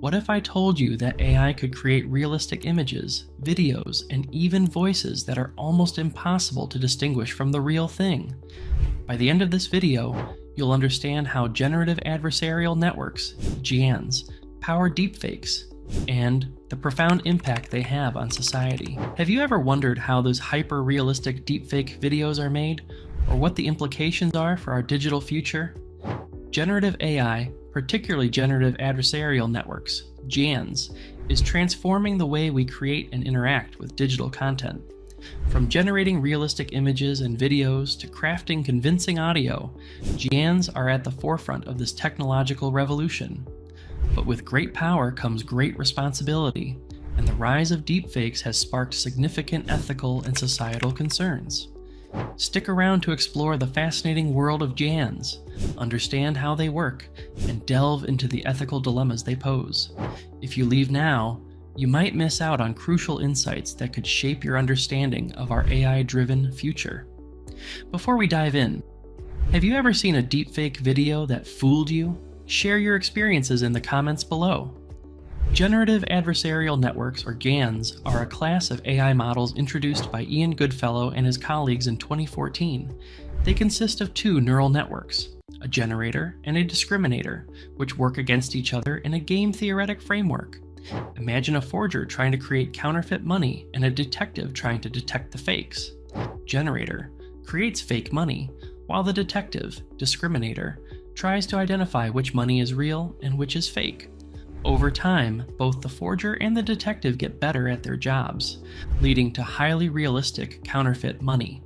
What if I told you that AI could create realistic images, videos, and even voices that are almost impossible to distinguish from the real thing? By the end of this video, you'll understand how generative adversarial networks, GANs, power deepfakes, and the profound impact they have on society. Have you ever wondered how those hyper-realistic deepfake videos are made, or what the implications are for our digital future? Generative AI, particularly generative adversarial networks, GANs, is transforming the way we create and interact with digital content. From generating realistic images and videos to crafting convincing audio, GANs are at the forefront of this technological revolution. But with great power comes great responsibility, and the rise of deepfakes has sparked significant ethical and societal concerns. Stick around to explore the fascinating world of GANs, understand how they work, and delve into the ethical dilemmas they pose. If you leave now, you might miss out on crucial insights that could shape your understanding of our AI-driven future. Before we dive in, have you ever seen a deepfake video that fooled you? Share your experiences in the comments below. Generative adversarial networks, or GANs, are a class of AI models introduced by Ian Goodfellow and his colleagues in 2014. They consist of two neural networks, a generator and a discriminator, which work against each other in a game-theoretic framework. Imagine a forger trying to create counterfeit money and a detective trying to detect the fakes. Generator creates fake money, while the detective, discriminator, tries to identify which money is real and which is fake. Over time, both the forger and the detective get better at their jobs, leading to highly realistic counterfeit money.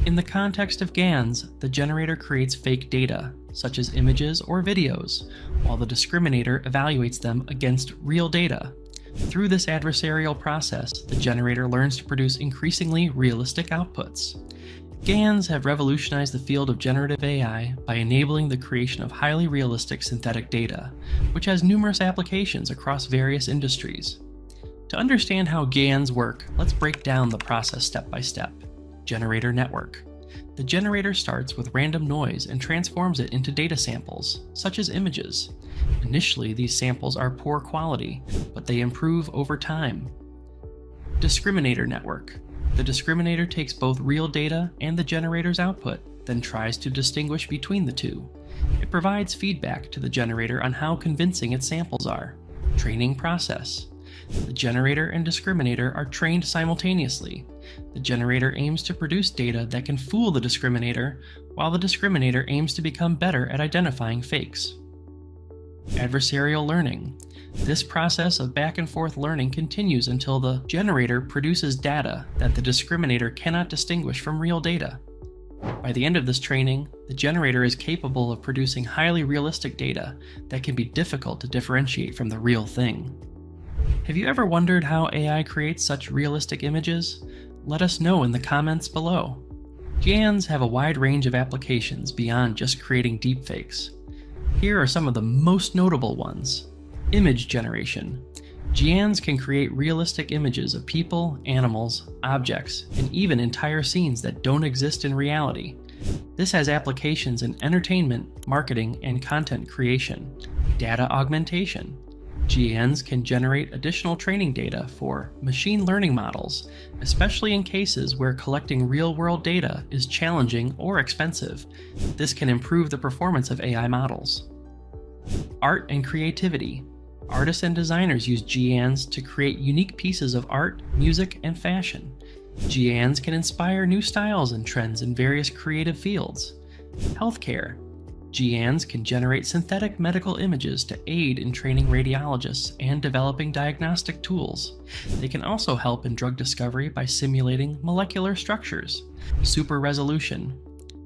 In the context of GANs, the generator creates fake data, such as images or videos, while the discriminator evaluates them against real data. Through this adversarial process, the generator learns to produce increasingly realistic outputs. GANs have revolutionized the field of generative AI by enabling the creation of highly realistic synthetic data, which has numerous applications across various industries. To understand how GANs work, let's break down the process step by step. Generator network. The generator starts with random noise and transforms it into data samples, such as images. Initially, these samples are poor quality, but they improve over time. Discriminator network. The discriminator takes both real data and the generator's output, then tries to distinguish between the two. It provides feedback to the generator on how convincing its samples are. Training process. The generator and discriminator are trained simultaneously. The generator aims to produce data that can fool the discriminator, while the discriminator aims to become better at identifying fakes. Adversarial learning. This process of back-and-forth learning continues until the generator produces data that the discriminator cannot distinguish from real data. By the end of this training, the generator is capable of producing highly realistic data that can be difficult to differentiate from the real thing. Have you ever wondered how AI creates such realistic images? Let us know in the comments below. GANs have a wide range of applications beyond just creating deepfakes. Here are some of the most notable ones. Image generation. GANs can create realistic images of people, animals, objects, and even entire scenes that don't exist in reality. This has applications in entertainment, marketing, and content creation. Data augmentation. GANs can generate additional training data for machine learning models, especially in cases where collecting real-world data is challenging or expensive. This can improve the performance of AI models. Art and creativity. Artists and designers use GANs to create unique pieces of art, music, and fashion. GANs can inspire new styles and trends in various creative fields. Healthcare. GANs can generate synthetic medical images to aid in training radiologists and developing diagnostic tools. They can also help in drug discovery by simulating molecular structures. Super resolution.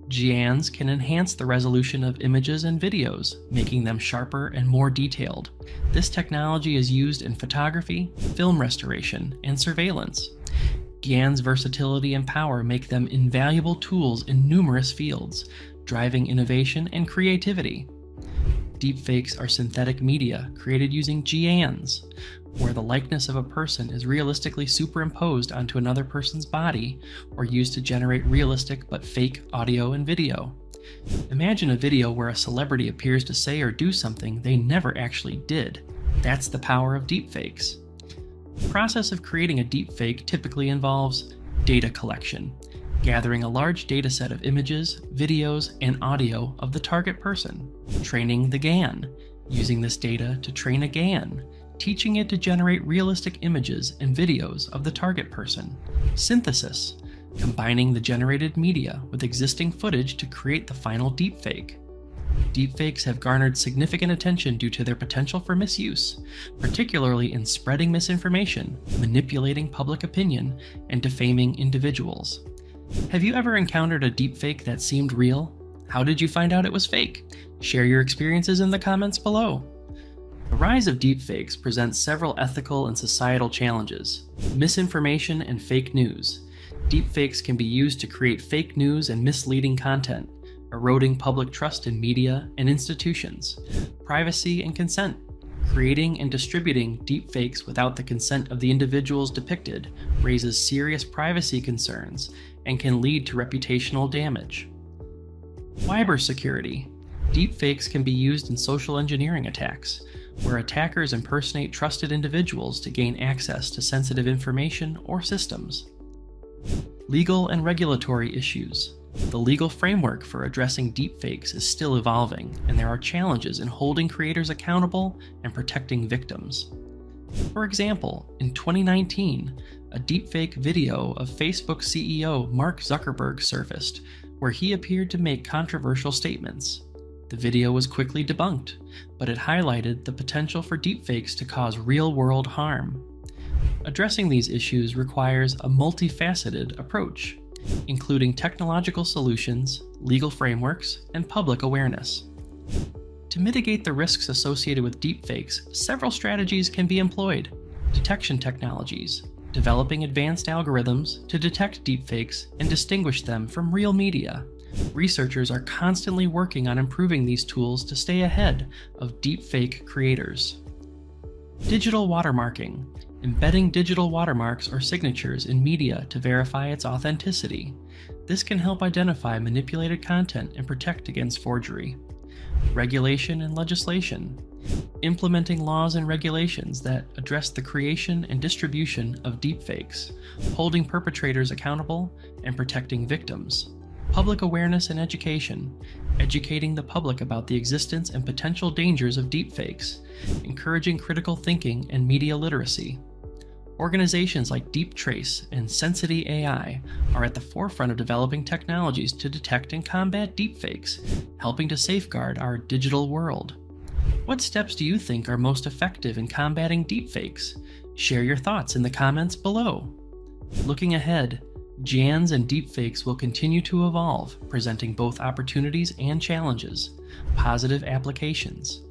GANs can enhance the resolution of images and videos, making them sharper and more detailed. This technology is used in photography, film restoration, and surveillance. GANs' versatility and power make them invaluable tools in numerous fields, driving innovation and creativity. Deepfakes are synthetic media created using GANs, where the likeness of a person is realistically superimposed onto another person's body or used to generate realistic but fake audio and video. Imagine a video where a celebrity appears to say or do something they never actually did. That's the power of deepfakes. The process of creating a deepfake typically involves data collection, gathering a large data set of images, videos, and audio of the target person, training the GAN, using this data to train a GAN, teaching it to generate realistic images and videos of the target person, synthesis, combining the generated media with existing footage to create the final deepfake. Deepfakes have garnered significant attention due to their potential for misuse, particularly in spreading misinformation, manipulating public opinion, and defaming individuals. Have you ever encountered a deepfake that seemed real? How did you find out it was fake? Share your experiences in the comments below. The rise of deepfakes presents several ethical and societal challenges. Misinformation and fake news. Deepfakes can be used to create fake news and misleading content, eroding public trust in media and institutions. Privacy and consent. Creating and distributing deepfakes without the consent of the individuals depicted raises serious privacy concerns and can lead to reputational damage. Cybersecurity. Deepfakes can be used in social engineering attacks, where attackers impersonate trusted individuals to gain access to sensitive information or systems. Legal and regulatory issues. The legal framework for addressing deepfakes is still evolving, and there are challenges in holding creators accountable and protecting victims. For example, in 2019, a deepfake video of Facebook CEO Mark Zuckerberg surfaced, where he appeared to make controversial statements. The video was quickly debunked, but it highlighted the potential for deepfakes to cause real-world harm. Addressing these issues requires a multifaceted approach, including technological solutions, legal frameworks, and public awareness. To mitigate the risks associated with deepfakes, several strategies can be employed. Detection technologies, developing advanced algorithms to detect deepfakes and distinguish them from real media. Researchers are constantly working on improving these tools to stay ahead of deepfake creators. Digital watermarking, embedding digital watermarks or signatures in media to verify its authenticity. This can help identify manipulated content and protect against forgery. Regulation and legislation, implementing laws and regulations that address the creation and distribution of deepfakes, holding perpetrators accountable, and protecting victims. Public awareness and education, educating the public about the existence and potential dangers of deepfakes, encouraging critical thinking and media literacy. Organizations like DeepTrace and Sensity AI are at the forefront of developing technologies to detect and combat deepfakes, helping to safeguard our digital world. What steps do you think are most effective in combating deepfakes? Share your thoughts in the comments below. Looking ahead, GANs and deepfakes will continue to evolve, presenting both opportunities and challenges. Positive applications.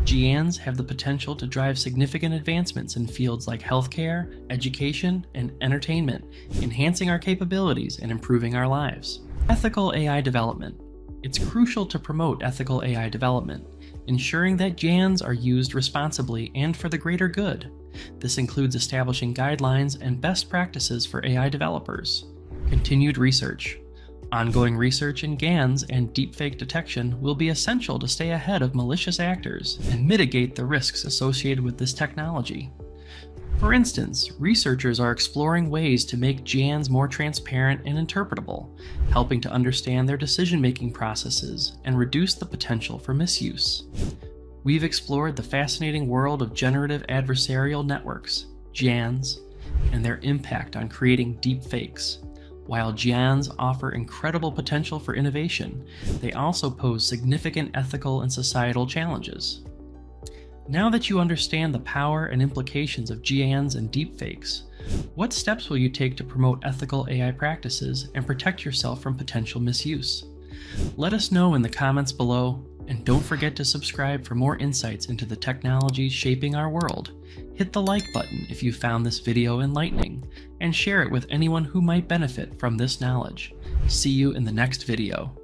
GANs have the potential to drive significant advancements in fields like healthcare, education, and entertainment, enhancing our capabilities and improving our lives. Ethical AI development. It's crucial to promote ethical AI development, ensuring that GANs are used responsibly and for the greater good. This includes establishing guidelines and best practices for AI developers. Continued research. Ongoing research in GANs and deepfake detection will be essential to stay ahead of malicious actors and mitigate the risks associated with this technology. For instance, researchers are exploring ways to make GANs more transparent and interpretable, helping to understand their decision-making processes and reduce the potential for misuse. We've explored the fascinating world of generative adversarial networks, GANs, and their impact on creating deepfakes. While GANs offer incredible potential for innovation, they also pose significant ethical and societal challenges. Now that you understand the power and implications of GANs and deepfakes, what steps will you take to promote ethical AI practices and protect yourself from potential misuse? Let us know in the comments below, and don't forget to subscribe for more insights into the technologies shaping our world. Hit the like button if you found this video enlightening, and share it with anyone who might benefit from this knowledge. See you in the next video.